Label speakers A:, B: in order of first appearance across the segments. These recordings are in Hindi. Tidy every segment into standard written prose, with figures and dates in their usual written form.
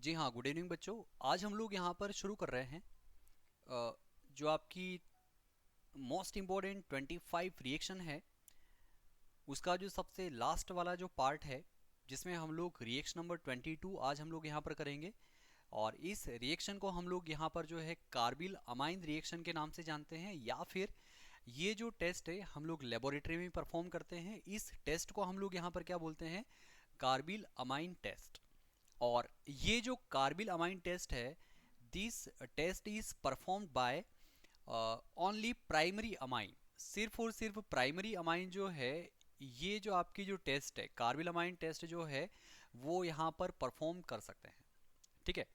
A: जी हाँ, गुड इवनिंग बच्चों। आज हम लोग यहाँ पर शुरू कर रहे हैं जो आपकी मोस्ट इम्पोर्टेंट 25 रिएक्शन है, उसका जो सबसे लास्ट वाला जो पार्ट है, जिसमें हम लोग रिएक्शन नंबर 22 आज हम लोग यहाँ पर करेंगे। और इस रिएक्शन को हम लोग यहाँ पर जो है कार्बिल अमाइन रिएक्शन के नाम से जानते हैं, या फिर ये जो टेस्ट है हम लोग लेबोरेटरी में परफॉर्म करते हैं। इस टेस्ट को हम लोग यहाँ पर क्या बोलते हैं? Carbylamine test. और ये जो कार्बिल अमाइन टेस्ट है, this test is performed by only primary amine. सिर्फ और सिर्फ प्राइमरी अमाइन जो है, ये जो आपकी जो टेस्ट है कार्बिल अमाइन टेस्ट जो है, वो यहाँ पर परफॉर्म कर सकते हैं। ठीक है।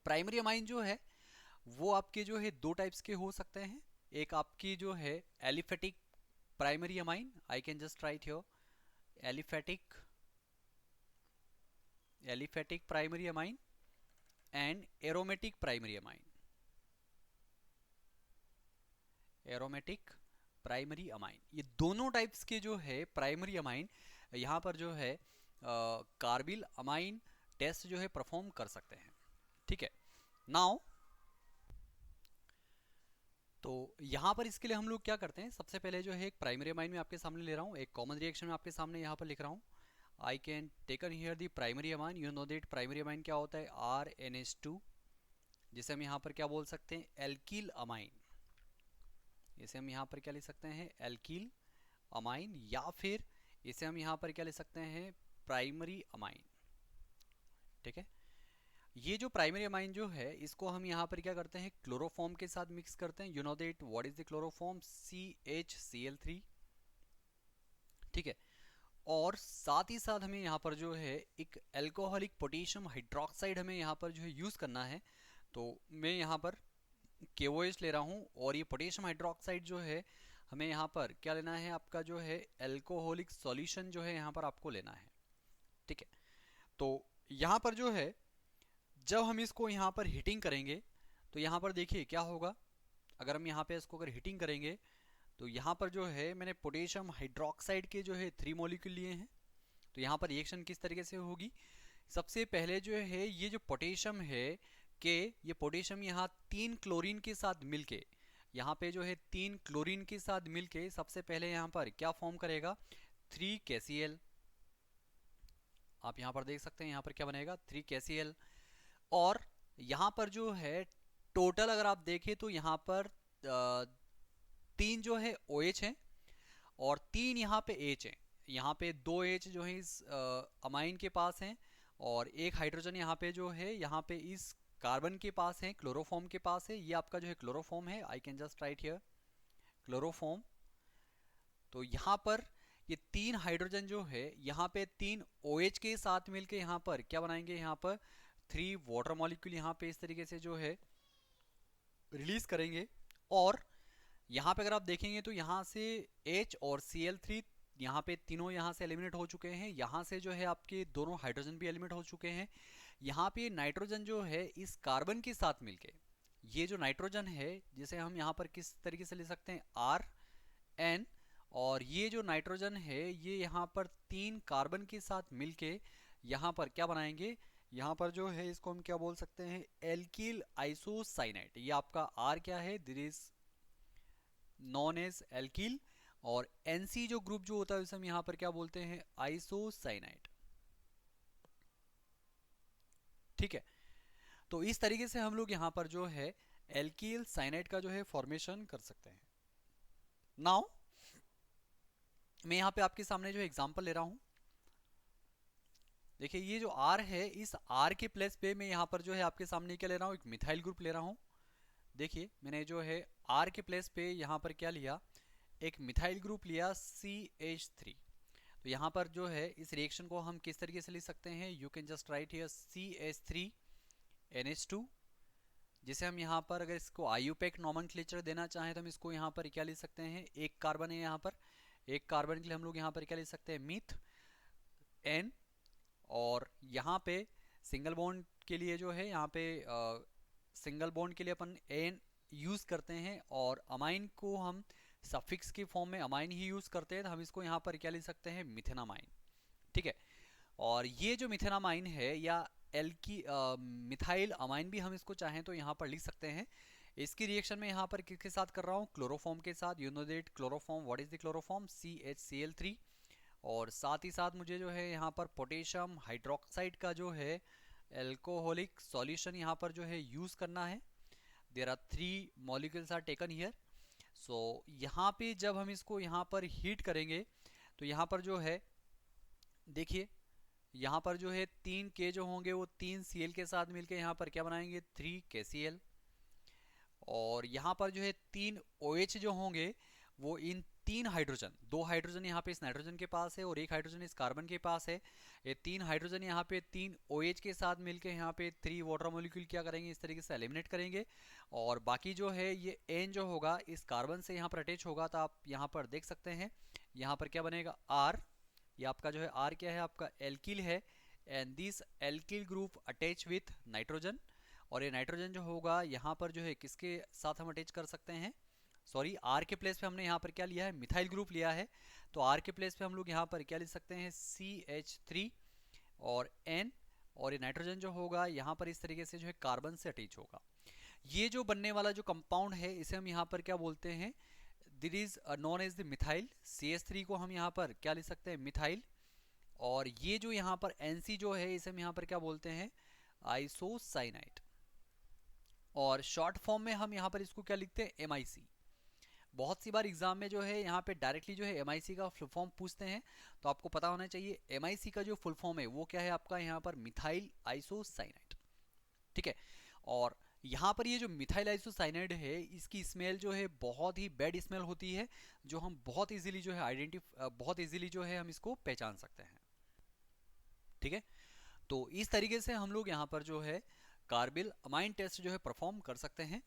A: प्राइमरी अमाइन जो है वो आपके जो है दो टाइप्स के हो सकते हैं। एक आपकी जो है aliphatic primary amine, I can just right here aliphatic primary amine and aromatic primary amine. Aromatic primary amine, ये दोनों टाइप्स के जो है प्राइमरी अमाइन यहाँ पर जो है कार्बिल अमाइन टेस्ट जो है परफॉर्म कर सकते हैं। ठीक है। नाउ तो यहाँ पर इसके लिए हम लोग क्या करते हैं, सबसे पहले जो है एक प्राइमरी अमाइन में आपके सामने ले रहा हूँ, एक कॉमन रिएक्शन में आपके सामने यहाँ पर लिख रहा हूँ। I can taken here the primary amine. You know that primary amine क्या होता है? RnH2, जिसे हम यहाँ पर क्या बोल सकते हैं? Alkyl amine. इसे हम यहाँ पर क्या लिख सकते हैं? एल्किल अमाइन, या फिर इसे हम यहाँ पर क्या लिख सकते हैं? Primary amine. ठीक है। ये जो प्राइमरी अमाइन जो है, इसको हम यहाँ पर क्या करते हैं? क्लोरोफॉर्म के साथ मिक्स करते हैं। You know that what is the chloroform? CHCl3। ठीक है। और साथ ही साथ हमें यहाँ पर जो है एक एल्कोहलिक पोटेशियम हाइड्रोक्साइड हमें यहाँ पर जो है यूज़ करना है। तो मैं यहाँ पर KOH ले रहा हूँ, और ये पोटेशियम हाइड्रोक्साइड जो है हमें यहाँ पर क्या लेना है? आपका जो है एल्कोहलिक सॉल्यूशन जो है यहाँ पर आपको लेना है। ठीक है। तो यहाँ पर जो है जब हम इसको यहाँ पर हीटिंग करेंगे, तो यहाँ पर देखिए क्या होगा। अगर हम यहाँ पे इसको अगर हीटिंग करेंगे, तो यहाँ पर जो है मैंने पोटेशियम हाइड्रोक्साइड के जो है 3 मॉलिक्यूल लिए हैं। तो यहाँ पर रिएक्शन किस तरीके से होगी? सबसे पहले जो है ये जो पोटेशियम है के, ये पोटेशियम यहाँ 3 क्लोरीन के साथ मिलके, यहाँ पे जो है 3 क्लोरीन के साथ मिलके सबसे पहले यहाँ पर क्या फॉर्म करेगा? 3KCl। आप यहाँ पर देख सकते हैं यहाँ पर क्या बनेगा? 3KCl। और यहाँ पर जो है टोटल अगर आप देखें तो यहाँ पर 3 जो है OH है, और 3 यहाँ पे H है। यहाँ पे 2 H जो है इस अमाइन के पास हैं, और एक हाइड्रोजन यहाँ पे जो है यहाँ पे इस कार्बन के पास है, क्लोरोफॉर्म के पास है। ये आपका जो है क्लोरोफॉर्म है। I can just right here chloroform. तो यहाँ पर ये 3 हाइड्रोजन जो है यहाँ पे 3 OH के साथ मिलके यहाँ पर क्या बनाएंगे? यहाँ पर 3 वाटर मॉलिक्यूल यहाँ पे इस तरीके से जो है रिलीज करेंगे। और यहाँ पे अगर आप देखेंगे तो यहाँ से H और Cl3 यहाँ पे तीनों यहाँ से एलिमिनेट हो चुके हैं। यहाँ से जो है आपके दोनों हाइड्रोजन भी एलिमिनेट हो चुके हैं। यहाँ पे नाइट्रोजन जो है इस कार्बन के साथ मिलके, ये जो नाइट्रोजन है जिसे हम यहाँ पर किस तरीके से ले सकते हैं? RN। और ये जो नाइट्रोजन है ये यहाँ पर 3 कार्बन के साथ मिलके यहाँ पर क्या बनाएंगे? यहाँ पर जो है इसको हम क्या बोल सकते हैं? Alkyl isocyanate. ये आपका R क्या है? This is known as alkyl. और NC जो ग्रुप जो होता है उसे हम यहाँ पर क्या बोलते हैं? आइसोसाइनाइड। ठीक है। तो इस तरीके से हम लोग यहाँ पर जो है एल्किल साइनाइड का जो है फॉर्मेशन कर सकते हैं। नाउ मैं यहाँ पे आपके सामने जो एग्जांपल ले रहा हूँ। देखिए ये जो R है, इस R के प्लेस पे मैं यहाँ पर जो है आपके सामने क्या ले रहा हूँ? एक मिथाइल ग्रुप ले रहा हूँ। देखिए मैंने जो है R के प्लेस पे यहाँ पर क्या लिया? एक मिथाइल ग्रुप लिया CH3। तो यहाँ पर जो है इस रिएक्शन को हम किस तरीके से लिख सकते हैं? You can just right here CH3NH2, जिसे हम यहाँ पर अगर इसको आयुपेक नॉमेनक्लेचर देना चाहें तो हम इसको यहाँ पर क्या लिख सकते हैं? एक कार्बन है यहाँ पर, एक कार्बन के लिए हम लोग यहाँ पर क्या लिख सकते हैं? Myth N। और यहाँ पे सिंगल बॉन्ड के लिए जो है यहाँ पे सिंगल बॉन्ड के लिए अपन N यूज़ करते हैं, और अमाइन को हम सफिक्स के फॉर्म में अमाइन ही यूज़ करते हैं। तो हम इसको यहाँ पर क्या लिख सकते हैं? मिथेनामाइन। ठीक है। और ये जो मिथेनामाइन है या मिथाइल अमाइन भी हम इसको चाहें तो यहाँ पर लिख सकते हैं। इसकी रिएक्शन में यहाँ पर किसके साथ कर रहा हूँ, क्लोरोफॉर्म के साथ। You know that chloroform, what is the chloroform, CHCl3। और साथ ही साथ मुझे जो है यहाँ पर पोटेशियम हाइड्रोक्साइड का जो है एल्कोहलिक सॉल्यूशन यहाँ पर जो है यूज करना है। There are 3 molecules are taken here. So यहाँ पे जब हम इसको यहाँ पर हीट करेंगे तो यहाँ पर जो है देखिए, यहाँ पर जो है 3 K जो होंगे वो 3 Cl के साथ मिलके यहाँ पर क्या बनाएंगे, 3 KCl। और यहाँ पर जो है 3 OH जो होंगे वो इन 3 हाइड्रोजन, 2 हाइड्रोजन यहाँ पे इस नाइट्रोजन के पास है और 1 हाइड्रोजन इस कार्बन के पास है। ये 3 हाइड्रोजन यहाँ पे 3 OH के साथ मिलके यहाँ पे 3 वाटर मॉलिक्यूल क्या करेंगे, इस तरीके से एलिमिनेट करेंगे। और बाकी जो है ये N जो होगा इस कार्बन से यहाँ पर अटैच होगा, तो आप यहाँ पर देख सकते हैं यहाँ पर क्या बनेगा, R। ये आपका जो है R क्या है, आपका एल्किल है। And this alkyl group attach with nitrogen. और ये नाइट्रोजन जो होगा यहाँ पर जो है किसके साथ हम अटैच कर सकते हैं, सॉरी आर के प्लेस पे हमने यहाँ पर क्या लिया है, मिथाइल ग्रुप लिया है। तो आर के प्लेस पे हम लोग यहाँ पर क्या लिख सकते हैं, CH3 और N। और ये नाइट्रोजन जो होगा यहाँ पर इस तरीके से जो है कार्बन से अटैच होगा। ये जो बनने वाला जो कंपाउंड है इसे हम यहाँ पर क्या बोलते हैं, this is known as the methyl. CH3 को हम यहाँ पर क्या लिख सकते हैं, मिथाइल। और ये जो यहाँ पर NC जो है इसे हम यहाँ पर क्या बोलते हैं, आइसोसाइनाइड। और शॉर्ट फॉर्म में हम यहाँ पर इसको क्या लिखते हैं, MIC। बहुत सी बार एग्जाम में जो है यहाँ पे डायरेक्टली जो है MIC का फुल फॉर्म पूछते हैं, तो आपको पता होना चाहिए MIC का जो फुल फॉर्म है वो क्या है आपका, यहाँ पर मिथाइल आइसोसाइनाइड। ठीक है। और यहाँ पर ये जो मिथाइल आइसोसाइनाइड है इसकी स्मेल जो है बहुत ही बैड स्मेल होती है, जो हम बहुत इजीली जो है बहुत इजीली जो है हम इसको पहचान सकते हैं। ठीक है। तो इस तरीके से हम लोग यहाँ पर जो है कार्बिल अमाइन टेस्ट जो है परफॉर्म कर सकते हैं।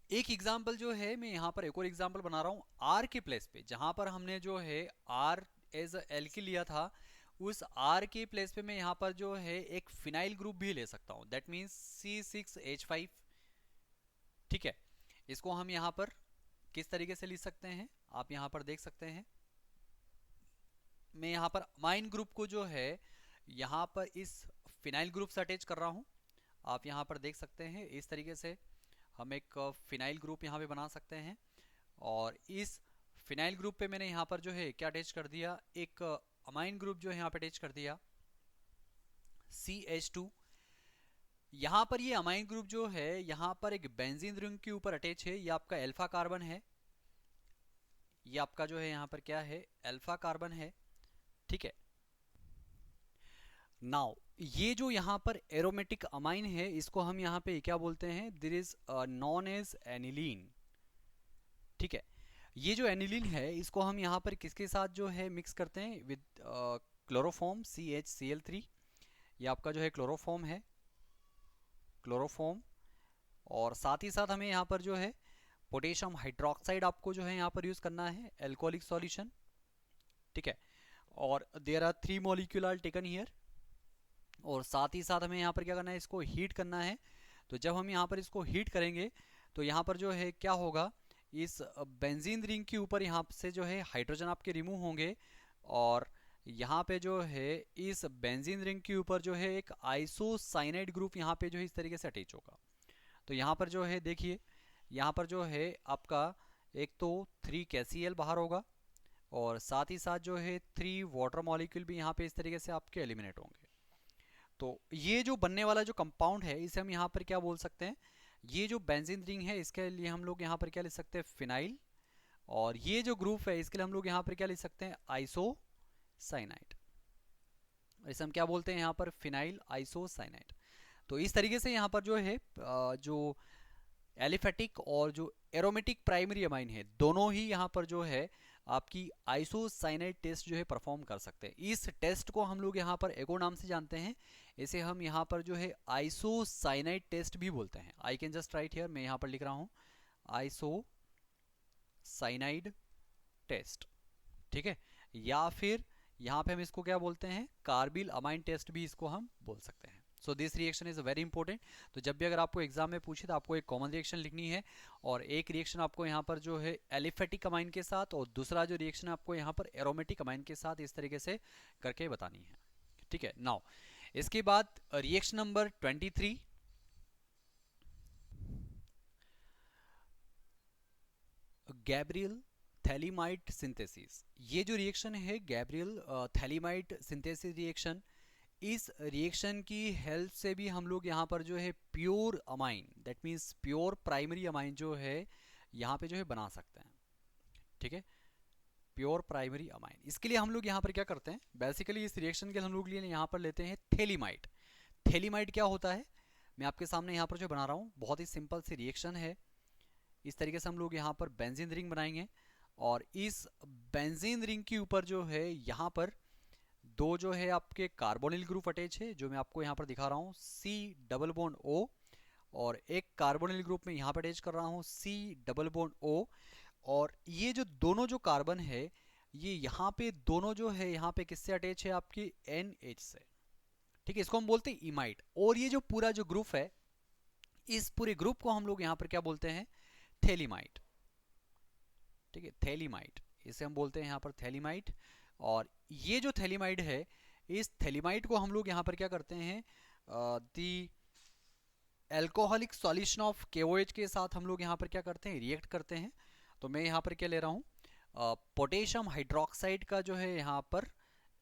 A: एक एग्जाम्पल जो है मैं यहाँ पर एक और एग्जाम्पल बना रहा हूँ आर के प्लेस पे, जहाँ पर हमने जो है आर एज एल्किल लिया था, उस आर के प्लेस पे मैं यहाँ पर जो है एक फिनाइल ग्रुप भी ले सकता हूँ, दैट मीन्स C6H5। ठीक है। इसको हम यहाँ पर किस तरीके से लिख सकते हैं, आप यहाँ पर देख सकते हैं। मैं यहाँ पर अमाइन ग्रुप को जो है यहाँ पर इस फिनाइल ग्रुप से अटैच कर रहा हूँ। आप यहाँ पर देख सकते हैं इस तरीके से हम एक फिनाइल ग्रुप यहाँ पे बना सकते हैं। और इस फिनाइल ग्रुप पे मैंने यहाँ पर जो है क्या अटैच कर दिया, एक अमाइन ग्रुप जो है यहाँ पे अटैच कर दिया, CH2। यहाँ पर ये अमाइन ग्रुप जो है यहाँ पर एक बेंजीन रिंग के ऊपर अटैच है, ये आपका अल्फा कार्बन है। ये आपका जो है यहाँ पर क्या है, अल्फा कार्बन है। ठीक है। नाउ ये जो यहाँ पर एरोमेटिक अमाइन है इसको हम यहाँ पे क्या बोलते हैं, this is known as aniline. ठीक है। ये जो एनिलीन है इसको हम यहाँ पर किसके साथ जो है मिक्स करते हैं, विद क्लोरोफॉर्म CHCl3। ये आपका जो है क्लोरोफॉर्म है, क्लोरोफॉर्म। और साथ ही साथ हमें यहाँ पर जो है पोटेशियम हाइड्रोक्साइड आपको जो है यहाँ पर यूज करना है, एल्कोहलिक सॉल्यूशन। ठीक है। और there are 3 molecule are taken here. और साथ ही साथ हमें यहाँ पर क्या करना है, इसको हीट करना है। तो जब हम यहाँ पर इसको हीट करेंगे तो यहाँ पर जो है क्या होगा, इस बेंजीन रिंग के ऊपर यहाँ से जो है हाइड्रोजन आपके रिमूव होंगे। और यहाँ पे जो है इस बेंजीन रिंग के ऊपर जो है एक आइसोसाइनाइड ग्रुप यहाँ पे जो है इस तरीके से अटैच होगा। तो यहाँ पर जो है देखिए, यहाँ पर जो है आपका एक तो 3 KCl बाहर होगा और साथ ही साथ जो है 3 वाटर मॉलिक्यूल भी यहाँ पे इस तरीके से आपके एलिमिनेट होंगे। तो ये जो बनने वाला जो कंपाउंड है इसे हम यहाँ पर क्या बोल सकते हैं, ये जो बेंजीन रिंग है इसके लिए हम लोग यहाँ पर क्या लिख सकते हैं, फिनाइल। और ये जो ग्रुप है इसके लिए हम लोग यहाँ पर क्या लिख सकते हैं, आइसोसाइनाइड। इसे हम क्या बोलते हैं यहाँ पर, फिनाइल आइसोसाइनाइड। तो इस तरीके से यहाँ पर जो है जो एलिफेटिक और जो एरोमेटिक प्राइमरी अमाइन है दोनों ही यहाँ पर जो है आपकी आइसोसाइनाइड टेस्ट जो है परफॉर्म कर सकते हैं। इस टेस्ट को हम लोग यहाँ पर एक और नाम से जानते हैं, इसे हम यहाँ पर जो है आइसोसाइनाइड टेस्ट भी बोलते हैं। I can just right here, मैं यहाँ पर लिख रहा हूँ आइसोसाइनाइड टेस्ट। ठीक है। या फिर यहाँ पे हम इसको क्या बोलते हैं, कार्बिल अमाइन टेस्ट भी इसको हम बोल सकते हैं। So this reaction is very important. तो जब भी अगर आपको एग्जाम में पूछे तो आपको एक कॉमन रिएक्शन लिखनी है और एक रिएक्शन आपको यहाँ पर जो है एलिफेटिक अमाइन के साथ और दूसरा जो रिएक्शन आपको यहाँ पर एरोमेटिक अमाइन के साथ इस तरीके से करके बतानी है। ठीक है। नाउ इसके बाद reaction number 23, Gabriel phthalimide synthesis. ये जो रिएक्शन है गैब्रियल थैलीमाइड सिंथेसिस रिएक्शन, इस रिएक्शन की हेल्प से भी हम लोग यहाँ पर जो है pure amine, that means pure primary amine जो है यहाँ पे जो है बना सकते हैं। ठीक है, प्योर प्राइमरी अमाइन। इसके लिए हम लोग यहाँ पर क्या करते हैं, बेसिकली इस रिएक्शन के लिए हम लोग लिए यहाँ पर लेते हैं थैलीमाइड। थैलीमाइड क्या होता है, मैं आपके सामने यहाँ पर जो बना रहा हूँ, बहुत ही सिंपल सी रिएक्शन है। इस तरीके से हम लोग यहाँ पर बेंजीन रिंग बनाएंगे और इस बेंजीन रिंग के ऊपर जो है यहाँ पर दो जो है आपके कार्बोनिल ग्रुप अटैच है, जो मैं आपको यहाँ पर दिखा रहा हूँ, C डबल बॉन्ड O, और एक कार्बोनिल ग्रुप में यहाँ पर अटैच कर रहा हूँ C डबल बॉन्ड O। और ये जो दोनों जो कार्बन है, ये यहाँ पे दोनों जो है यहाँ पे किससे अटैच है, आपकी NH से। ठीक है, इसको हम बोलते हैं इमाइड। और ये जो पूरा जो ग्रुप है, इस पूरे ग्रुप को हम लोग यहाँ पर क्या बोलते हैं, थैलीमाइड। ठीक है, थैलीमाइड, इसे हम बोलते हैं यहाँ पर थैलीमाइड। और ये जो थैलीमाइड है, इस थैलीमाइड को हम लोग यहाँ पर क्या करते हैं, दी एल्कोहलिक सॉल्यूशन ऑफ KOH के साथ हम लोग यहाँ पर क्या करते हैं, रिएक्ट करते हैं। तो मैं यहाँ पर क्या ले रहा हूँ, पोटेशियम हाइड्रोक्साइड का जो है यहाँ पर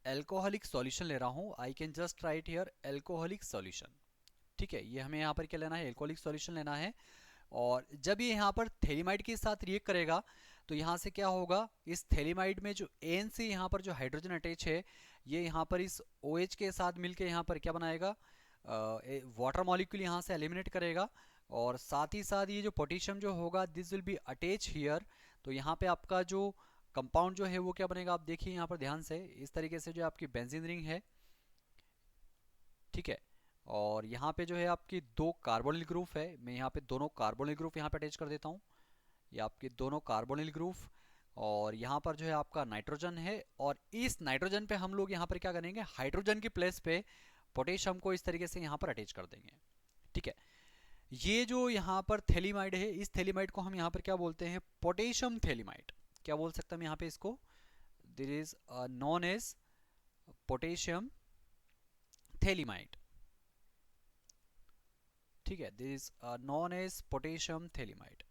A: एल्कोहलिक सॉल्यूशन ले रहा हूँ। I can just right here alcoholic solution. ठीक है, ये हमें यहाँ पर क्या लेना है, एल्कोहलिक सॉल्यूशन लेना है। और जब ये यहाँ पर थैलीमाइड के साथ रिएक्ट करेगा तो यहाँ से क्या होगा, इस थैलीमाइड में जो एन से यहाँ पर जो हाइड्रोजन अटैच है, ये यहाँ पर इस OH के साथ मिलके यहाँ पर क्या बनाएगा, वाटर मॉलिक्यूल यहाँ से एलिमिनेट करेगा। और साथ ही साथ ये जो पोटेशियम जो होगा, this will be attach here. तो यहाँ पे आपका जो कंपाउंड जो है वो क्या बनेगा, आप देखिए यहाँ पर ध्यान से, इस तरीके से जो आपकी बेंजीन रिंग है। ठीक है, और यहाँ पे जो है आपकी दो कार्बोनिल ग्रुप है, मैं यहाँ पे दोनों कार्बोनिल ग्रुप यहाँ पे अटैच कर देता हूँ। ये आपके दोनों कार्बोनिल ग्रुप, और यहाँ पर जो है आपका नाइट्रोजन है। और इस नाइट्रोजन पे हम लोग यहाँ पर क्या करेंगे, हाइड्रोजन की प्लेस पे पोटेशियम को इस तरीके से यहाँ पर अटैच कर देंगे। ठीक है, ये जो यहाँ पर थैलीमाइड है, इस थैलीमाइड को हम यहाँ पर क्या बोलते हैं, पोटेशियम थैलीमाइड। क्या बोल सकते हैं यहाँ पे इसको, this is known as potassium phthalimide. ठीक है, this is known as potassium phthalimide.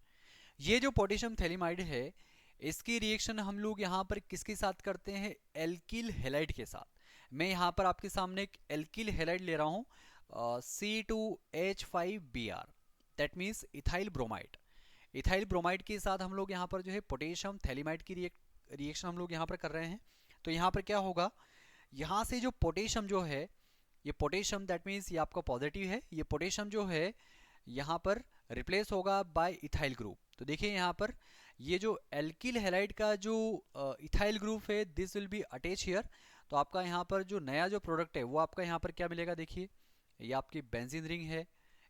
A: ये जो पोटेशियम थैलीमाइड है, इसकी रिएक्शन हम लोग यहाँ पर किसके साथ करते हैं, एल्किल हैलाइड के साथ। मैं यहाँ पर आपके सामने एक एल्किल हैलाइड ले रहा हूँ, C2H5Br, that means ethyl bromide. Ethyl bromide के साथ हम लोग यहाँ पर जो है पोटेशियम थैलीमाइड की रिएक्शन हम लोग यहाँ पर कर रहे हैं। तो यहाँ पर क्या होगा, यहाँ से जो पोटेशियम जो है, ये पोटेशियम दैट मीन्स ये आपका पॉजिटिव है, ये पोटेशियम जो है यहाँ पर रिप्लेस होगा बाय इथाइल ग्रुप। तो देखिए यहाँ पर ये जो एल्किल हैलाइड का जो इथाइल ग्रुप है, this will be attach here. तो आपका यहाँ पर जो नया जो प्रोडक्ट है वो आपका यहाँ पर क्या मिलेगा, देखिए ये आपकी बेंजीन रिंग है।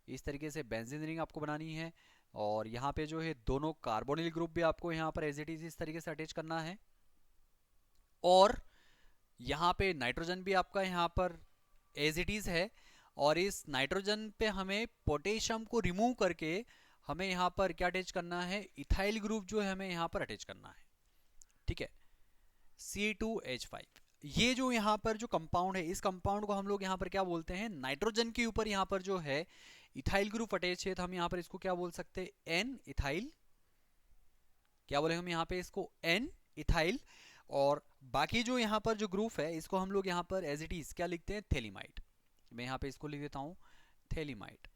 A: इस तरीके से बेंजीन रिंग आपको बनानी है, और यहाँ पे जो है दोनों कार्बोनिल ग्रुप भी आपको यहाँ पर एज इट इज इस तरीके से अटैच करना है। और यहाँ पे नाइट्रोजन भी आपका यहाँ पर एज इट इज है, और इस नाइट्रोजन पे हमें पोटेशियम को रिमूव करके हमें यहाँ पर क्या अटैच करना है, इथाइल ग्रुप जो है हमें यहाँ पर अटैच करना है। ठीक है, C2H5। ये जो यहाँ पर जो कंपाउंड है, इस कंपाउंड को हम लोग यहाँ पर क्या बोलते हैं, नाइट्रोजन के ऊपर यहाँ पर जो है इथाइल ग्रुप अटैच है, तो हम यहाँ पर इसको क्या बोल सकते हैं, एन इथाइल। क्या बोले हम यहाँ पे इसको, एन इथाइल। और बाकी जो यहाँ पर जो ग्रुप है, इसको हम लोग यहाँ पर एज इट इज क्या लिखते हैं, थैलीमाइड। मैं यहाँ पे इसको लिख देता हूँ थैलीमाइड।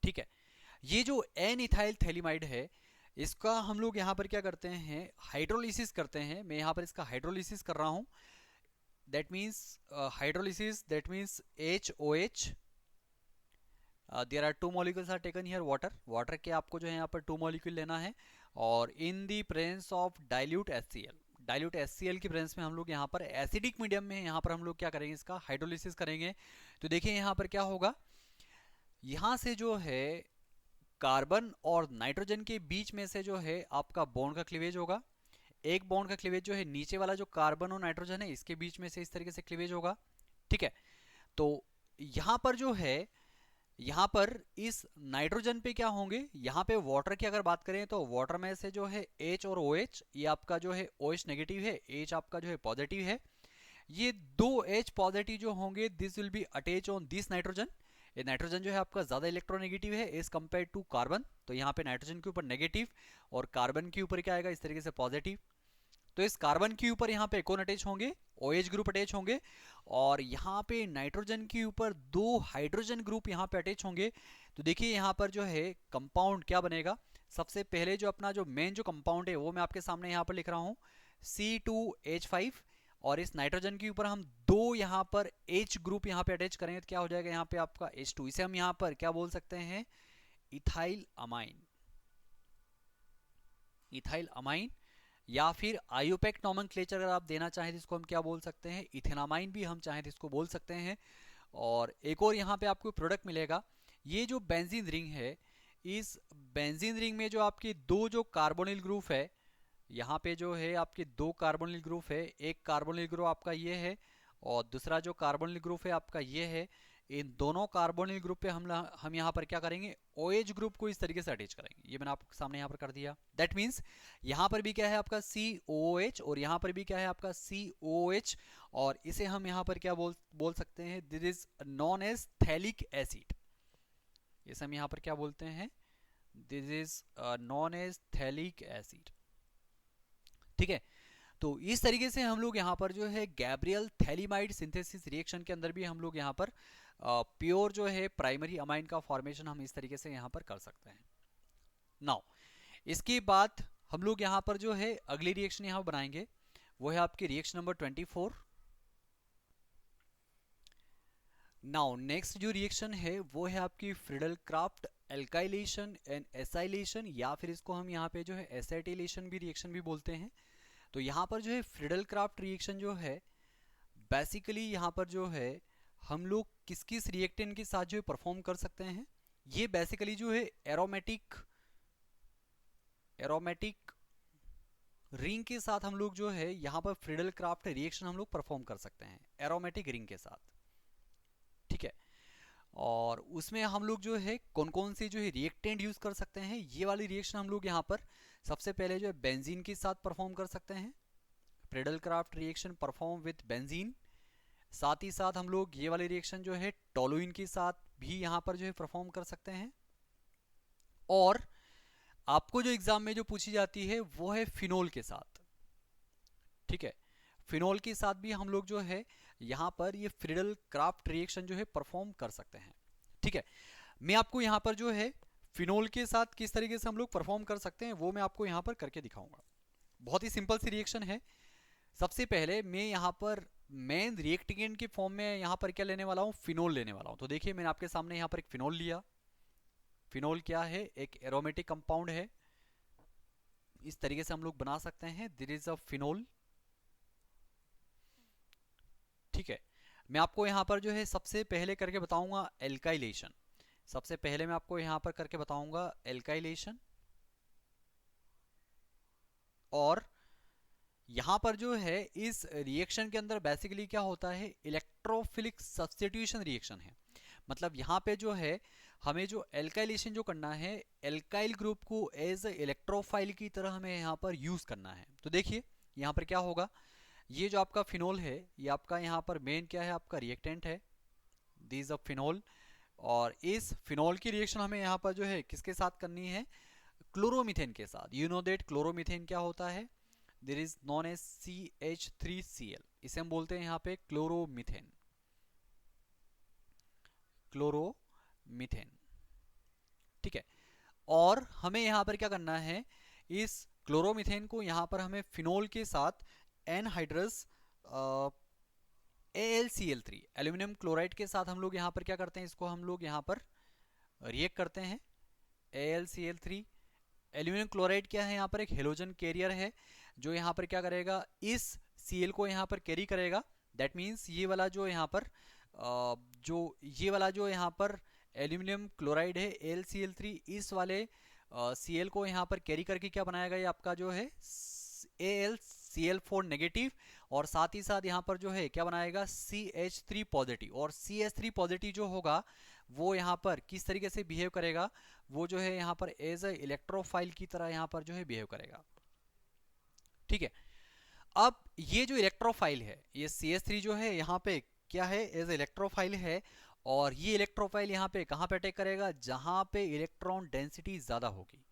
A: ठीक है, ये जो एन इथाइल थैलीमाइड है, इसका हम लोग यहाँ पर क्या करते हैं, हाइड्रोलिसिस करते हैं। मैं यहाँ पर इसका हाइड्रोलिसिस कर रहा हूँ, that means hydrolysis, that means HOH। There are 2 molecules are taken here, water के आपको जो है यहाँ पर 2 मॉलिक्यूल लेना है, और in the presence of dilute HCl। Dilute HCl की प्रेजेंस में हम लोग यहाँ पर एसिडिक मीडियम में यहाँ पर हम लोग क्या करेंगे, इसका हाइड्रोलिसिस करेंगे। तो देखिए यहाँ पर क्या होगा, यहाँ से जो है कार्बन और नाइट्रोजन के बीच में से जो है आपका बॉन्ड का क्लीवेज होगा। एक बॉन्ड का क्लीवेज जो है नीचे वाला जो कार्बन और नाइट्रोजन है, इसके बीच में से इस तरीके से क्लीवेज होगा। ठीक है, तो यहाँ पर जो है, यहाँ पर इस नाइट्रोजन पे क्या होंगे, यहाँ पे वाटर की अगर बात करें तो वाटर में से जो है H और OH, ये आपका जो है OH नेगेटिव है, H आपका जो है पॉजिटिव है। ये दो H पॉजिटिव जो होंगे this will be attach on this nitrogen. ये नाइट्रोजन जो है आपका ज्यादा इलेक्ट्रोनेगेटिव है एज कंपेयर टू कार्बन, तो यहाँ पे नाइट्रोजन के ऊपर नेगेटिव और कार्बन के ऊपर क्या आएगा इस तरीके से पॉजिटिव। तो इस कार्बन के ऊपर यहाँ पे कौन अटैच होंगे, OH ग्रुप अटैच होंगे, और यहाँ पे नाइट्रोजन के ऊपर दो हाइड्रोजन ग्रुप यहाँ पे अटैच होंगे। तो देखिए यहाँ पर जो है कंपाउंड क्या बनेगा, सबसे पहले जो अपना जो मेन जो कंपाउंड है वो मैं आपके सामने यहाँ पर लिख रहा हूँ C2H5, और इस नाइट्रोजन के ऊपर हम दो यहाँ पर H ग्रुप यहाँ पे अटैच करेंगे तो क्या हो जाएगा यहाँ पे आपका H2। इसे हम यहाँ पर क्या बोल सकते हैं, इथाइल अमाइन, इथाइल अमाइन, या फिर आयोपेक नॉमेनक्लेचर अगर आप देना चाहें तो इसको हम क्या बोल सकते हैं, इथेनामाइन भी हम चाहें तो इसको बोल सकते हैं। और एक और यहाँ पे आपको प्रोडक्ट मिलेगा, ये जो बेंजीन रिंग है, इस बेंजीन रिंग में जो आपके दो जो कार्बोनिल ग्रुप है, यहाँ पे जो है आपके दो कार्बोनिल ग्रुप है, एक कार्बोनिल ग्रुप आपका ये है और दूसरा जो कार्बोनिल ग्रुप है आपका ये है। इन दोनों कार्बोनिल ग्रुप पे हम यहाँ पर क्या करेंगे, OH ग्रुप को इस तरीके से अटैच करेंगे। ये मैंने आपके सामने यहाँ पर कर दिया। दैट मीन्स यहाँ पर भी क्या है आपका COOH और यहाँ पर भी क्या है आपका COOH, और इसे हम यहाँ पर क्या बोल सकते हैं, this is known as phthalic acid. इसे हम यहाँ पर क्या बोलते हैं, this is known as phthalic acid. ठीक है, तो इस तरीके से हम लोग यहाँ पर जो है गैब्रियल थैलीमाइड सिंथेसिस रिएक्शन के अंदर भी हम लोग यहाँ पर प्योर जो है प्राइमरी अमाइन का फॉर्मेशन हम इस तरीके से यहाँ पर कर सकते हैं। नाउ इसके बाद हम लोग यहाँ पर जो है अगली रिएक्शन यहाँ बनाएंगे, वो है आपकी रिएक्शन नंबर 24। नाउ नेक्स्ट जो रिएक्शन है वो है आपकी Friedel craft alkylation and acylation, या फिर इसको हम यहाँ पे जो है एसाइटिलेशन भी रिएक्शन भी बोलते हैं। तो यहाँ पर जो है फ्रीडल क्राफ्ट रिएक्शन जो है बेसिकली यहाँ पर जो है हम लोग किस किस रिएक्टेंट के साथ जो है परफॉर्म कर सकते हैं, ये बेसिकली जो है एरोमेटिक रिंग के साथ हम लोग जो है यहाँ पर फ्रीडल क्राफ्ट रिएक्शन हम लोग परफॉर्म कर सकते हैं एरोमेटिक रिंग के साथ। ठीक है, और उसमें हम लोग जो है कौन कौन से जो है रिएक्टेंट यूज कर सकते हैं, ये वाली रिएक्शन हम लोग यहाँ पर सबसे पहले जो है बेंजीन के साथ परफॉर्म कर सकते हैं, Friedel craft reaction perform with benzene. साथ ही साथ हम लोग ये वाली रिएक्शन जो है टोलुइन के साथ भी यहाँ पर जो है परफॉर्म कर सकते हैं। और आपको जो एग्जाम में जो पूछी जाती है वो है फिनोल के साथ। ठीक है, फिनोल के साथ भी हम लोग जो है यहाँ पर ये फ्रीडल क्राफ्ट रिएक्शन जो है परफॉर्म कर सकते हैं। ठीक है, मैं आपको यहाँ पर जो है फिनोल के साथ किस तरीके से हम लोग परफॉर्म कर सकते हैं वो मैं आपको यहाँ पर करके दिखाऊंगा। बहुत ही सिंपल सी रिएक्शन है। सबसे पहले मैं यहाँ पर मेन रिएक्टेंट के फॉर्म में यहाँ पर क्या लेने वाला हूँ, फिनोल लेने वाला हूँ। तो देखिए मैंने आपके सामने यहाँ पर एक फिनोल लिया। फिनोल क्या है, एक एरोमेटिक कंपाउंड है, इस तरीके से हम लोग बना सकते हैं, दिस इज अ फिनोल। ठीक है, मैं आपको यहाँ पर जो है सबसे पहले करके बताऊंगा एल्काइलेशन। सबसे पहले मैं आपको यहाँ पर करके बताऊंगा एल्काइलेशन, और यहाँ पर जो है इस रिएक्शन के अंदर बेसिकली क्या होता है, इलेक्ट्रोफिलिक सब्स्टिट्यूशन रिएक्शन है। मतलब यहाँ पे जो है हमें जो एल्काइलेशन जो करना है, एल्काइल ग्रुप को एज इलेक्ट्रोफाइल की तरह हमें यहाँ पर यूज करना है। तो देखिए यहाँ पर क्या होगा, ये जो आपका फिनोल है ये आपका यहाँ पर मेन क्या है, आपका रिएक्टेंट है, दिस अ फिनोल। और इस फिनोल की रिएक्शन हमें यहाँ पर जो है किसके साथ करनी है, क्लोरोमीथेन के साथ। यू नो दैट क्लोरोमीथेन क्या होता है, there is known as CH3Cl, इसे हम बोलते हैं यहाँ पे क्लोरोमीथेन, क्लोरोमीथेन। ठीक है, और हमें यहाँ पर क्या करना है, इस क्लोरोमीथेन को यहाँ पर हमें फिनोल के साथ एनहाइड्रस AlCl3 एल्यूमिनियम क्लोराइड के साथ हम लोग यहाँ पर क्या करते हैं, इसको हम लोग यहाँ पर रिएक्ट करते हैं। AlCl3 एल्यूमिनियम क्लोराइड क्या है, यहाँ पर एक हेलोजन कैरियर है जो यहाँ पर क्या करेगा, इस Cl को यहाँ पर कैरी करेगा। दैट मीन्स ये वाला जो यहाँ पर ये वाला जो यहाँ पर एल्यूमिनियम क्लोराइड है AlCl3, इस वाले Cl को यहाँ पर कैरी करके क्या बनाएगा, ये आपका जो है AlCl4 नेगेटिव, और साथ ही साथ यहाँ पर जो है क्या बनाएगा, CH3 पॉजिटिव। और CH3 पॉजिटिव जो होगा वो यहाँ पर किस तरीके से बिहेव करेगा, वो जो है यहाँ पर एज ए इलेक्ट्रोफाइल की तरह यहाँ पर जो है बिहेव करेगा। ठीक है, अब ये जो इलेक्ट्रोफाइल है, ये CH3 जो है यहाँ पे क्या है, एज इलेक्ट्रोफाइल है। और ये इलेक्ट्रोफाइल यहाँ पे कहाँ पे अटैक करेगा, जहाँ पे इलेक्ट्रॉन डेंसिटी ज़्यादा होगी।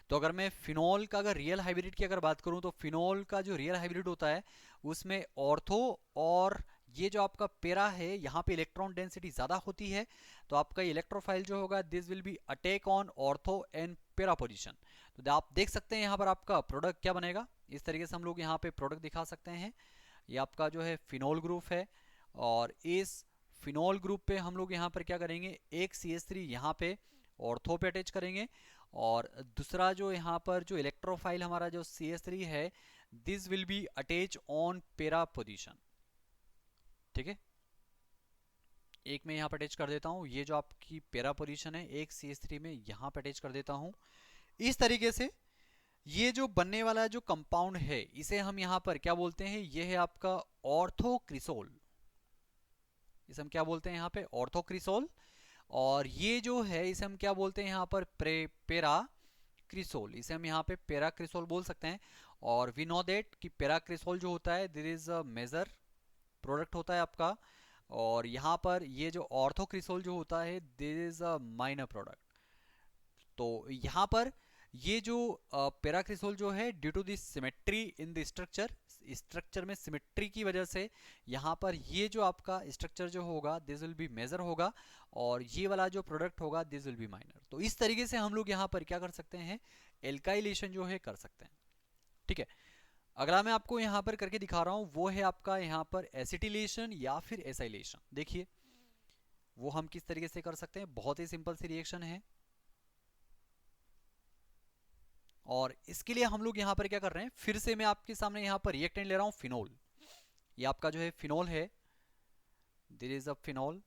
A: तो अगर मैं फिनोल का अगर रियल हाइब्रिड की अगर बात करूँ, तो फिनोल का जो रियल हाइब्रिड होता है उसमें ऑर्थो और ये जो आपका पेरा है यहाँ पे इलेक्ट्रॉन डेंसिटी ज़्यादा होती है। तो आपका इलेक्ट्रोफाइल जो होगा this will be attack on ortho and पेरा पोजिशन। तो आप देख सकते हैं यहाँ पर आपका प्रोडक्ट क्या बनेगा। इस तरीके से हम लोग यहाँ पे प्रोडक्ट दिखा सकते हैं। ये आपका जो है फिनोल ग्रुप है और इस फिनोल ग्रुप पे हम लोग यहाँ पर क्या करेंगे, एक CH3 यहाँ पे ऑर्थो पे अटैच करेंगे और दूसरा जो यहाँ पर जो इलेक्ट्रोफाइल हमारा जो CH3 है this will be attach on पेरा पोजीशन। ठीक है, एक मैं यहाँ पर अटैच कर देता हूँ, ये जो आपकी पेरा पोजीशन है एक CH3 में यहाँ पर अटैच कर देता हूँ। इस तरीके से ये जो बनने वाला जो कंपाउंड है इसे हम यहाँ पर क्या बोलते हैं, ये है आपका ऑर्थोक्रिसोल। इसे हम क्या बोलते हैं यहाँ पे, ऑर्थोक्रिसोल। और ये जो है इसे हम क्या बोलते हैं यहाँ पर, पेरा क्रिसोल। इसे हम यहाँ पे पेरा क्रिसोल बोल सकते हैं। और वी नो दैट कि पेरा क्रिसोल जो होता है there is a major product होता है आपका। और यहाँ पर ये जो ऑर्थोक्रिसोल जो होता है there is a minor product. तो यहाँ पर ये जो पेराक्रिसोल जो है due to the symmetry in the structure में सिमेट्री की वजह से यहाँ पर ये जो आपका स्ट्रक्चर जो होगा दिस विल बी मेजर होगा और ये वाला जो प्रोडक्ट होगा दिस विल बी माइनर। तो इस तरीके से हम लोग यहाँ पर क्या कर सकते हैं, एल्काइलेशन जो है कर सकते हैं। ठीक है, अगला मैं आपको यहाँ पर करके दिखा रहा हूँ वो है आपका यहाँ पर एसिटिलेशन या फिर एसाइलेशन। देखिए वो हम किस तरीके से कर सकते हैं, बहुत ही सिंपल सी रिएक्शन है। और इसके लिए हम लोग यहाँ पर क्या कर रहे हैं, फिर से मैं आपके सामने यहाँ पर रिएक्टेंट ले रहा हूँ फिनोल। ये आपका जो है फिनोल है, देयर इज अ फिनोल।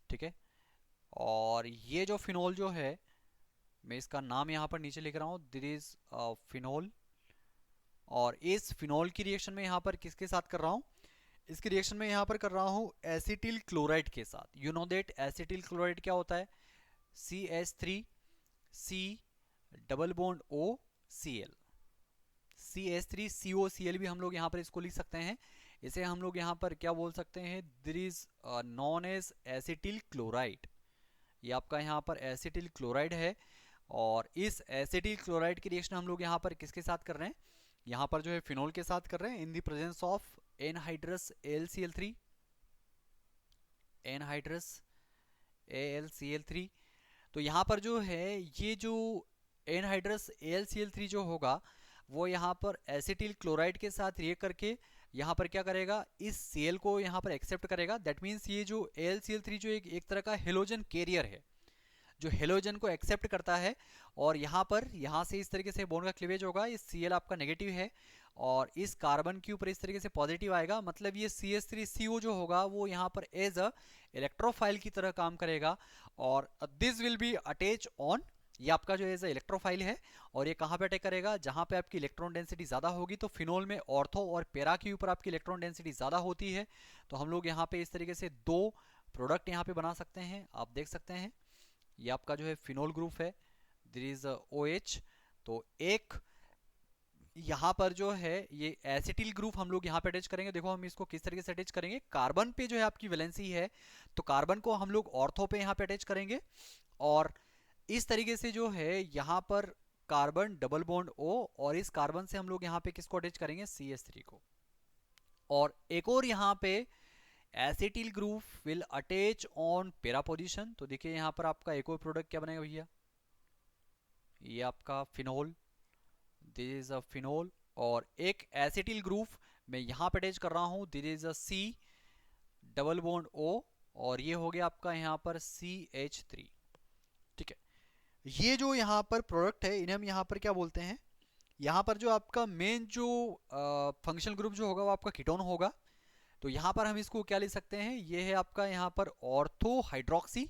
A: ठीक है, और ये जो फिनोल जो है मैं इसका नाम यहाँ पर नीचे लिख रहा हूँ, देयर इज फिनोल। और इस फिनोल की रिएक्शन में यहाँ पर किसके साथ कर रहा हूँ, इसकी रिएक्शन में यहाँ पर कर रहा हूँ एसिटिल क्लोराइड के साथ। You know that acetyl chloride क्या होता है, CH3C double bond OCl। CH3COCl भी हम लोग यहाँ पर इसको लिख सकते हैं। इसे हम लोग यहाँ पर क्या बोल सकते हैं, this is known as acetyl chloride. ये आपका यहाँ पर एसिटिल क्लोराइड है। और इस एसिटिल क्लोराइड की रिएक्शन हम लोग यहाँ पर किसके साथ कर रहे हैं, यहाँ पर जो है फिनोल के साथ कर रहे हैं in the presence of anhydrous AlCl3, anhydrous AlCl3। तो यहाँ पर जो है ये जो एनहाइड्रस AlCl3 जो होगा वो यहाँ पर एसिटिल क्लोराइड के साथ रिएक्ट करके यहाँ पर क्या करेगा, इस Cl को यहाँ पर एक्सेप्ट करेगा। दैट मीन्स ये जो AlCl3 जो एक तरह का हेलोजन कैरियर है जो हेलोजन को एक्सेप्ट करता है। और यहाँ पर यहाँ से इस तरीके से बॉन्ड का क्लीवेज होगा, इस Cl आपका नेगेटिव है और इस कार्बन के ऊपर इस तरीके से पॉजिटिव आएगा। मतलब ये CH3CO जो होगा वो यहाँ पर एज अ इलेक्ट्रोफाइल की तरह काम करेगा। और this will be attach on, ये आपका जो एज अ इलेक्ट्रोफाइल है और ये कहाँ पे अटैक करेगा, जहाँ पे आपकी इलेक्ट्रॉन डेंसिटी ज़्यादा होगी। तो फिनोल में ऑर्थो और पेरा के ऊपर आपकी इलेक्ट्रॉन डेंसिटी ज़्यादा होती है। तो हम लोग यहाँ पे इस तरीके से दो प्रोडक्ट यहाँ पे बना सकते हैं। आप देख सकते हैं ये आपका जो है फिनोल ग्रुप है, देयर इज OH। तो एक यहाँ पर जो है ये एसिटिल ग्रुप हम लोग यहाँ पे अटैच करेंगे। देखो हम इसको किस तरीके से अटैच करेंगे, कार्बन पे जो है आपकी वैलेंसी है तो कार्बन को हम लोग ऑर्थो पे यहाँ पे अटैच करेंगे। और इस तरीके से जो है यहाँ पर कार्बन डबल बॉन्ड O और इस कार्बन से हम लोग यहाँ पे किसको अटैच करेंगे, CH3 को। और एक और यहाँ पे acetyl group will attach on पेरा पोजीशन। तो देखिए यहाँ पर आपका एक और प्रोडक्ट क्या बनेगा भैया, ये आपका phenol, this is a phenol. और एक एसिटिल ग्रुप मैं यहाँ पे अटैच कर रहा हूँ, this is a C double bond O और ये हो गया आपका यहाँ पर CH3। ठीक है, ये जो यहाँ पर प्रोडक्ट है इन्हें हम यहाँ पर क्या बोलते हैं, यहाँ पर जो आपका मेन जो फंक्शनल ग्रुप जो होगा वो आपका कीटोन होगा। तो यहाँ पर हम इसको क्या ले सकते हैं, ये है आपका यहाँ पर ऑर्थो हाइड्रोक्सी।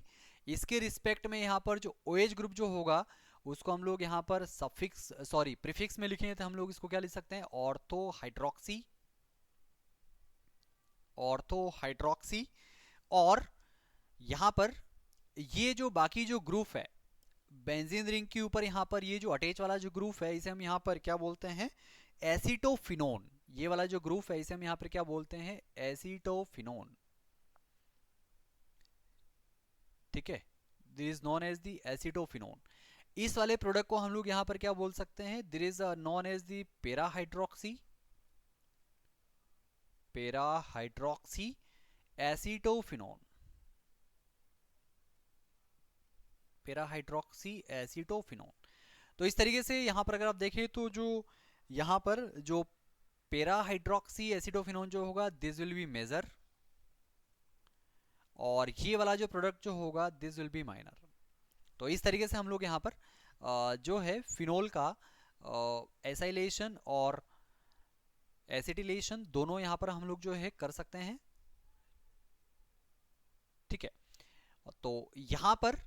A: इसके रिस्पेक्ट में यहाँ पर जो OH ग्रुप जो होगा उसको हम लोग यहाँ पर सफिक्स सॉरी प्रीफिक्स में लिखेंगे तो हम लोग इसको क्या लिख सकते हैं, ऑर्थो हाइड्रोक्सी, ऑर्थो हाइड्रोक्सी। और यहाँ पर ये जो बाकी जो ग्रुप है बेंजीन रिंग के ऊपर यहाँ पर ये जो अटैच वाला जो ग्रुप है इसे हम यहाँ पर क्या बोलते हैं, एसीटोफिनोन, ये वाला जो ग्रुप है इसे हम यहाँ पर क्या बोलते हैं, एसीटोफिनोन, ठीक है, this is known as the acetophenone. इस वाले प्रोडक्ट को हम लोग यहाँ पर क्या बोल सकते हैं, this is known as the parahydroxy, parahydroxy acetophenone, parahydroxy acetophenone. तो इस तरीके से यहाँ पर अगर आप देखें तो जो यहाँ पर जो पेराहाइड्रोक्सी एसीटोफिनोन जो होगा दिस विल बी मेजर, और ये वाला जो प्रोडक्ट जो होगा दिस विल बी माइनर। तो इस तरीके से हम लोग यहाँ पर जो है फिनोल का एसाइलेशन और एसिटिलेशन दोनों यहाँ पर हम लोग जो है कर सकते हैं, ठीक है। तो यहाँ पर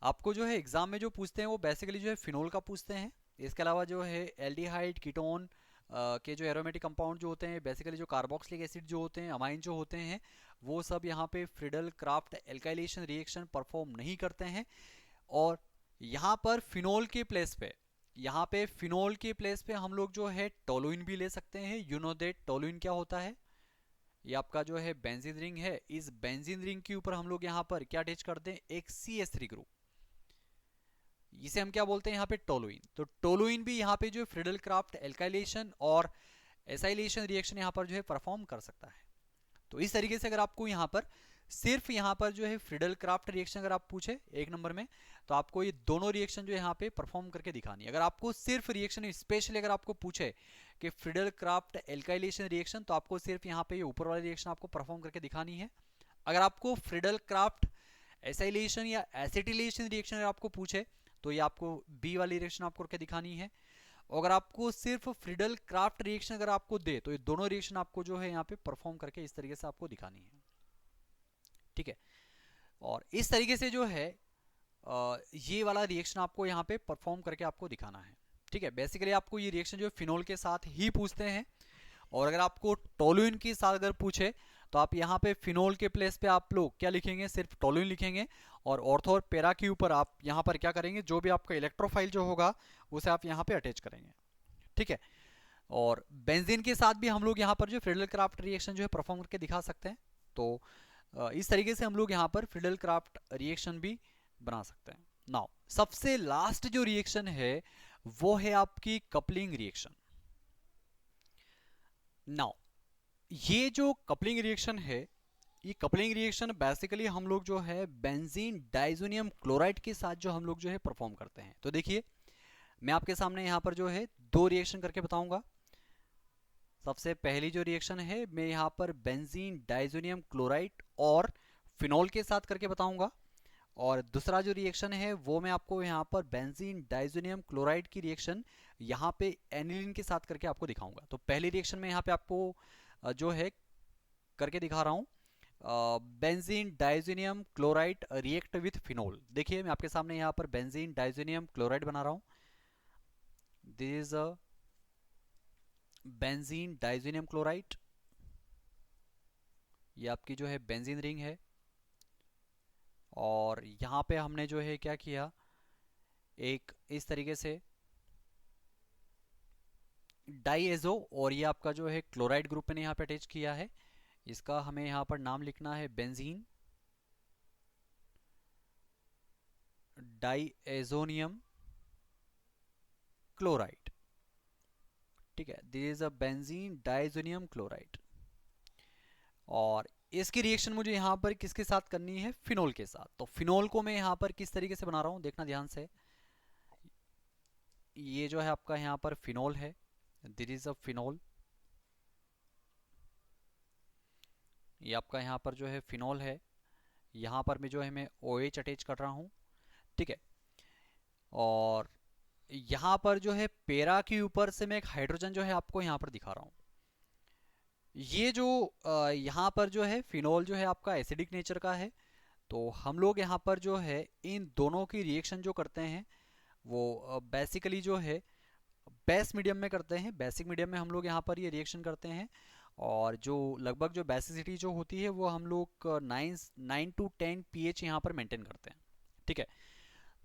A: आपको जो है एग्जाम में जो पूछते हैं वो बेसिकली जो है फिनोल का पूछते हैं। इसके अलावा जो है एल्डिहाइड, कीटोन के जो एरोमेटिक कंपाउंड जो होते हैं, बेसिकली जो कार्बोक्सिलिक एसिड जो होते हैं, अमाइन जो होते हैं, वो सब यहाँ पे Friedel craft alkylation reaction perform नहीं करते हैं। और यहाँ पर फिनोल के प्लेस पे, यहाँ पे फिनोल के प्लेस पे हम लोग जो है टोलुइन भी ले सकते हैं। यू नो दैट टोलुइन क्या होता है, ये आपका जो है बेंजीन रिंग है, इस बेंजीन रिंग के ऊपर हम लोग यहाँ पर क्या अटैच करते हैं, एक CH3 ग्रुप, इसे हम क्या बोलते हैं यहाँ पे टोलुइन। तो टोलुइन भी यहाँ पे जो है फ्रीडल क्राफ्ट एल्काइलेशन और एसाइलेशन रिएक्शन यहाँ पर जो है परफॉर्म कर सकता है। तो इस तरीके से अगर आपको यहाँ पर सिर्फ यहाँ पर जो है फ्रीडल क्राफ्ट रिएक्शन अगर आप पूछे एक नंबर में, तो आपको ये दोनों रिएक्शन जो है यहाँ पे परफॉर्म करके दिखानी है। अगर आपको सिर्फ रिएक्शन स्पेशली अगर आपको पूछे कि फ्रीडल क्राफ्ट एल्काइलेशन रिएक्शन, तो आपको सिर्फ यहाँ पे ये ऊपर वाली रिएक्शन आपको परफॉर्म करके दिखानी है। अगर आपको फ्रीडल क्राफ्ट एसाइलेशन या एसिटिलेशन रिएक्शन अगर आपको पूछे, तो ये आपको बी वाली रिएक्शन आपको करके दिखानी है। अगर आपको सिर्फ फ्रीडल क्राफ्ट रिएक्शन अगर आपको दे, तो ये दोनों रिएक्शन आपको जो है यहाँ पे परफॉर्म करके इस तरीके से आपको दिखानी है, ठीक है। और इस तरीके से जो है ये वाला रिएक्शन आपको यहाँ पे परफॉर्म करके आपको दिखाना है, ठीक है। बेसिकली आपको ये रिएक्शन जो फिनोल के साथ ही पूछते हैं। और अगर आपको टोलुइन के साथ अगर पूछे, तो आप यहाँ पे फिनोल के प्लेस पे आप लोग क्या लिखेंगे, सिर्फ टोलुइन लिखेंगे। और ऑर्थो और पेरा के ऊपर आप यहाँ पर क्या करेंगे, जो भी आपका इलेक्ट्रोफाइल जो होगा उसे आप यहाँ पे अटैच करेंगे, ठीक है। और बेंजीन के साथ भी हम लोग यहाँ पर जो फ्रीडल क्राफ्ट रिएक्शन जो है परफॉर्म करके दिखा सकते हैं। तो इस तरीके से हम लोग यहाँ पर फ्रीडल क्राफ्ट रिएक्शन भी बना सकते हैं। नाउ सबसे लास्ट जो रिएक्शन है वो है आपकी कपलिंग रिएक्शन। नाउ ये जो कपलिंग रिएक्शन है, ये कपलिंग रिएक्शन बेसिकली हम लोग जो है बेंजीन डाइजोनियम क्लोराइड के साथ जो हम लोग जो है परफॉर्म करते हैं। तो देखिए मैं आपके सामने यहाँ पर जो है दो रिएक्शन करके बताऊंगा। सबसे पहली जो रिएक्शन है मैं यहाँ पर बेंजीन डाइजोनियम क्लोराइड और फिनोल के साथ करके बताऊंगा। और दूसरा जो रिएक्शन है वो मैं आपको यहाँ पर बेंजीन डाइजोनियम क्लोराइड की रिएक्शन यहाँ पे एनिलीन के साथ करके आपको दिखाऊंगा। तो पहली रिएक्शन में यहाँ पे आपको जो है करके दिखा रहा हूँ, benzene diazonium chloride react with phenol. देखिए मैं आपके सामने यहाँ पर बेंजीन डाइजोनियम क्लोराइड बना रहा हूँ। This is a benzene diazonium chloride, ये आपकी जो है बेंजीन रिंग है। और यहाँ पे हमने जो है क्या किया, एक इस तरीके से डाईएजो, और ये आपका जो है क्लोराइड ग्रुप मैंने यहाँ पे अटैच किया है। इसका हमें यहाँ पर नाम लिखना है बेंजीन डाईएजोनियम क्लोराइड, ठीक है। This is a benzene diazonium chloride. और इसकी रिएक्शन मुझे यहाँ पर किसके साथ करनी है, फिनोल के साथ। तो फिनोल को मैं यहाँ पर किस तरीके से बना रहा हूँ देखना ध्यान से। ये जो है आपका यहाँ पर फिनोल है, दिस इज अ फिनोल, ये आपका यहाँ पर जो है फिनोल है। यहाँ पर मैं जो है मैं OH अटैच कर रहा हूँ, ठीक है। और यहाँ पर जो है पेरा के ऊपर से मैं एक हाइड्रोजन जो है आपको यहाँ पर दिखा रहा हूँ। ये जो यहाँ पर जो है फिनोल जो है आपका एसिडिक नेचर का है। तो हम लोग यहाँ पर जो है इन दोनों की रिएक्शन जो करते हैं वो बेसिकली जो है बेस मीडियम में करते हैं। बेसिक मीडियम में हम लोग यहाँ पर ये रिएक्शन करते हैं। और जो लगभग जो बेसिसिटी जो होती है वो हम लोग 9 to 10 pH यहाँ पर मेंटेन करते हैं, ठीक है।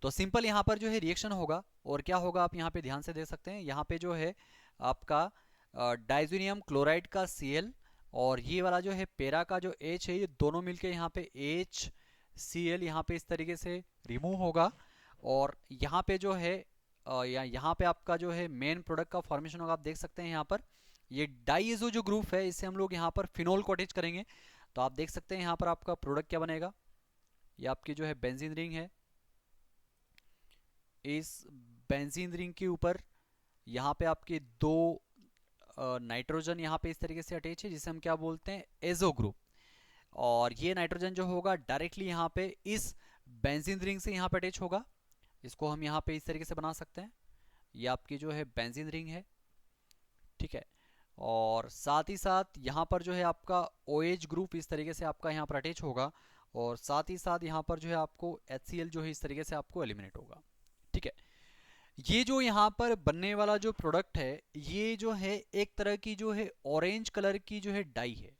A: तो सिंपल यहाँ पर जो है रिएक्शन होगा, और क्या होगा आप यहाँ पे ध्यान से देख सकते हैं। यहाँ पे जो है आपका डाइजोनियम क्लोराइड का Cl, और ये वाला जो है पेरा का जो H है, ये दोनों मिलके यहाँ पे HCl यहाँ पे इस तरीके से रिमूव होगा। और यहाँ पे जो है यहाँ पे आपका जो है मेन प्रोडक्ट का फॉर्मेशन होगा। आप देख सकते हैं यहाँ पर ये डाइएजो जो ग्रुप है, इससे हम लोग यहाँ पर फिनोल को अटैच करेंगे। तो आप देख सकते हैं यहाँ पर आपका प्रोडक्ट क्या बनेगा। ये आपकी जो है बेंजीन रिंग है, इस बेंजीन रिंग के ऊपर यहाँ पे आपके दो नाइट्रोजन यहाँ पे इस तरीके से अटैच है, जिसे हम क्या बोलते हैं, एजो ग्रुप। और ये नाइट्रोजन जो होगा डायरेक्टली यहाँ पे इस बेंजीन रिंग से यहाँ पे अटैच होगा। इसको हम यहाँ पे इस तरीके से बना सकते हैं। ये आपकी जो है बेंजीन रिंग है, ठीक है। और साथ ही साथ यहाँ पर जो है आपका OH ग्रुप इस तरीके से आपका यहाँ पर अटैच होगा। और साथ ही साथ यहाँ पर जो है आपको HCl जो है इस तरीके से आपको एलिमिनेट होगा, ठीक है। ये जो यहाँ पर बनने वाला जो प्रोडक्ट है, ये जो है एक तरह की जो है ऑरेंज कलर की जो है डाई है,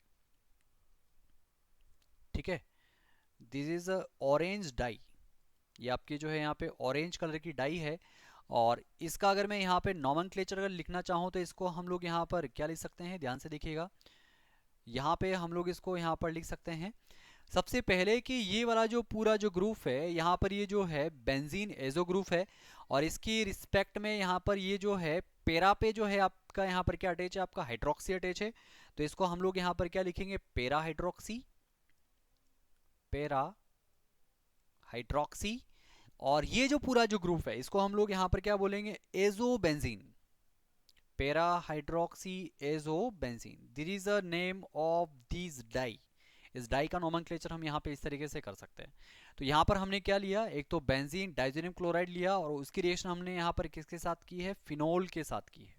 A: ठीक है। This is a orange dye. ये आपकी जो है यहाँ पे ऑरेंज कलर की डाई है। और इसका अगर मैं यहाँ पे नॉमेनक्लेचर अगर लिखना चाहूँ तो इसको हम लोग यहाँ पर क्या लिख सकते हैं, ध्यान से देखिएगा। यहाँ पे हम लोग इसको यहाँ पर लिख सकते हैं सबसे पहले कि ये वाला जो पूरा जो ग्रुप है, यहाँ पर ये जो है बेंजीन एजो ग्रुप है। और इसकी रिस्पेक्ट में यहाँ पर ये जो है पेरा पे जो है आपका यहाँ पर क्या अटैच है, आपका हाइड्रोक्सी अटैच है। तो इसको हम लोग यहाँ पर क्या लिखेंगे, पेरा हाइड्रोक्सी, पेरा हाइड्रोक्सी। और ये जो पूरा जो ग्रुप है, इसको हम लोग यहाँ पर क्या बोलेंगे, azo benzene, para hydroxy azo benzene. This is a name of this dye. इस डाई का नोमेनक्लेचर हम यहाँ पे इस तरीके से कर सकते हैं। तो यहाँ पर हमने क्या लिया, एक तो बेंजीन डाइजोनियम क्लोराइड लिया, और उसकी रिएक्शन हमने यहाँ पर किसके साथ की है, फिनोल के साथ की है।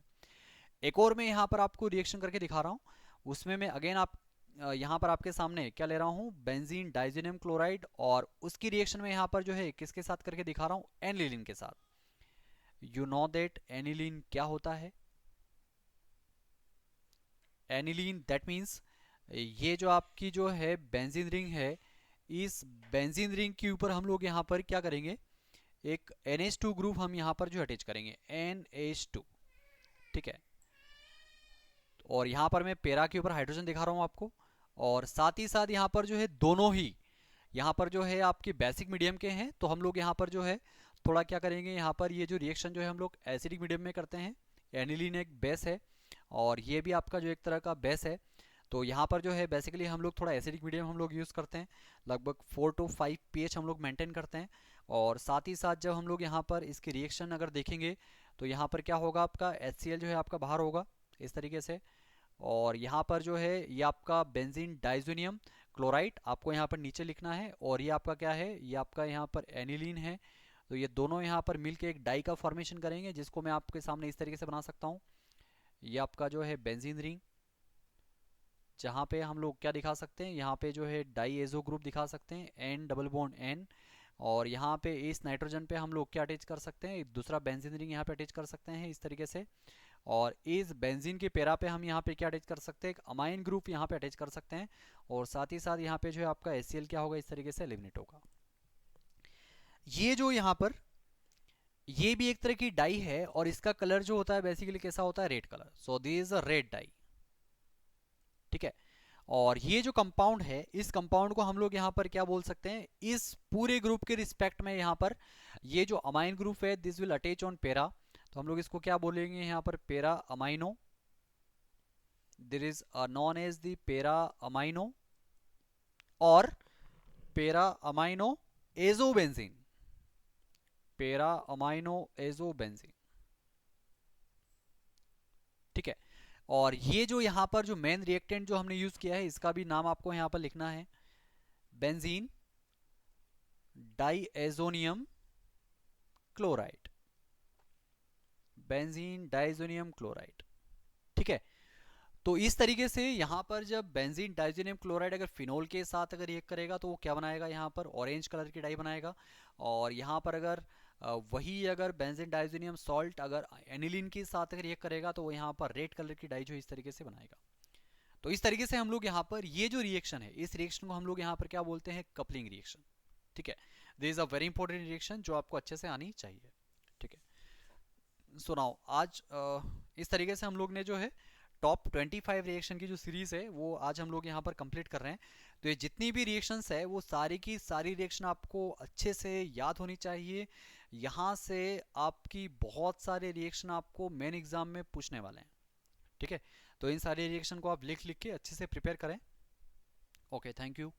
A: एक और मैं यहाँ पर आपको रिएक्शन करके दिखा रहा हूँ, उसमें मैं अगेन आप यहाँ पर आपके सामने क्या ले रहा हूँ, बेंजीन डाइजोनियम क्लोराइड, और उसकी रिएक्शन में यहाँ पर जो है किसके साथ करके दिखा रहा हूँ, एनिलीन के साथ। यू नो दैट एनिलीन क्या होता है, एनिलीन दैट मीन्स ये जो आपकी जो है बेंजीन रिंग है, इस बेंजीन रिंग के ऊपर हम लोग यहाँ पर क्या करेंगे, एक NH2 ग्रुप हम यहाँ पर जो अटैच करेंगे, NH2, ठीक है। और यहाँ पर मैं पेरा के ऊपर हाइड्रोजन दिखा रहा हूँ आपको। और साथ ही साथ यहाँ पर जो है दोनों ही यहाँ पर जो है आपके बेसिक मीडियम के हैं। तो हम लोग यहाँ पर जो है थोड़ा क्या करेंगे, यहाँ पर ये जो रिएक्शन जो है हम लोग एसिडिक मीडियम में करते हैं। एनिलीन एक बेस है और ये भी आपका जो एक तरह का बेस है। तो यहाँ पर जो है बेसिकली हम लोग थोड़ा एसिडिक मीडियम हम लोग यूज़ करते हैं, लगभग 4 to 5 pH हम लोग मेंटेन करते हैं। और साथ ही साथ जब हम लोग यहाँ पर इसकी रिएक्शन अगर देखेंगे तो यहाँ पर क्या होगा, आपका HCl जो है आपका बाहर होगा इस तरीके से। और यहाँ पर जो है ये आपका बेंजीन डाइजोनियम क्लोराइड आपको यहाँ पर नीचे लिखना है, और ये आपका क्या है, ये आपका यहाँ पर एनिलीन है। तो ये दोनों यहाँ पर मिलके एक डाई का फॉर्मेशन करेंगे, जिसको मैं आपके सामने इस तरीके से बना सकता हूँ। ये आपका जो है बेंजीन रिंग, जहाँ पे हम लोग क्या दिखा सकते हैं, यहाँ पे जो है डाई एजो ग्रुप दिखा सकते हैं, N डबल बॉन्ड N। और यहाँ पे इस नाइट्रोजन पे हम लोग क्या अटैच कर सकते हैं, दूसरा बेंजीन रिंग यहाँ पे अटैच कर सकते हैं इस तरीके से। और इस बेंजीन के पेरा पे हम यहाँ पे क्या अटैच कर सकते हैं, एक अमाइन ग्रुप यहाँ पे अटैच कर सकते हैं। और साथ ही साथ यहाँ पे जो है आपका HCl क्या होगा, इस तरीके से एलिमिनेट होगा। ये जो यहाँ पर ये भी एक तरह की डाई है, और इसका कलर जो होता है बेसिकली कैसा होता है, red colour. So this is a red dye, ठीक है। और ये जो कंपाउंड है, इस कंपाउंड को हम लोग यहाँ पर क्या बोल सकते हैं, इस पूरे ग्रुप के रिस्पेक्ट में यहाँ पर ये जो अमाइन ग्रुप है, दिस विल अटैच ऑन पेरा। तो हम लोग इसको क्या बोलेंगे यहाँ पर, para amino. This is known as the para amino और para amino azobenzene, para amino azobenzene, ठीक है। और ये जो यहाँ पर जो मेन रिएक्टेंट जो हमने यूज किया है, इसका भी नाम आपको यहाँ पर लिखना है, benzene diazonium chloride, benzene diazonium chloride, ठीक है। तो इस तरीके से यहाँ पर जब बेंजीन डाइजेनियम क्लोराइड अगर फिनोल के साथ अगर रिएक्ट करेगा तो वो क्या बनाएगा, यहाँ पर ऑरेंज कलर की डाई बनाएगा। और यहाँ पर अगर वही अगर बेंजीन डाइजेनियम सॉल्ट अगर एनिलीन के साथ अगर रिएक्ट करेगा तो वो यहाँ पर रेड कलर की डाई जो इस तरीके से बनाएगा। तो इस तरीके से हम लोग यहाँ पर ये जो रिएक्शन है, इस रिएक्शन को हम लोग यहाँ पर क्या बोलते हैं, कपलिंग रिएक्शन, ठीक है। This is a very important reaction जो आपको अच्छे से आनी चाहिए, ठीक है। सो नाउ आज इस तरीके से हम लोग ने जो है टॉप 25 रिएक्शन की जो सीरीज़ है वो आज हम लोग यहाँ पर कंप्लीट कर रहे हैं। तो ये जितनी भी रिएक्शंस है वो सारी की सारी रिएक्शन आपको अच्छे से याद होनी चाहिए। यहाँ से आपकी बहुत सारे रिएक्शन आपको मेन एग्जाम में पूछने वाले हैं। ठीक है, तो इन सारे रिएक्शन को आप लिख लिख के अच्छे से प्रिपेयर करें। Okay, thank you.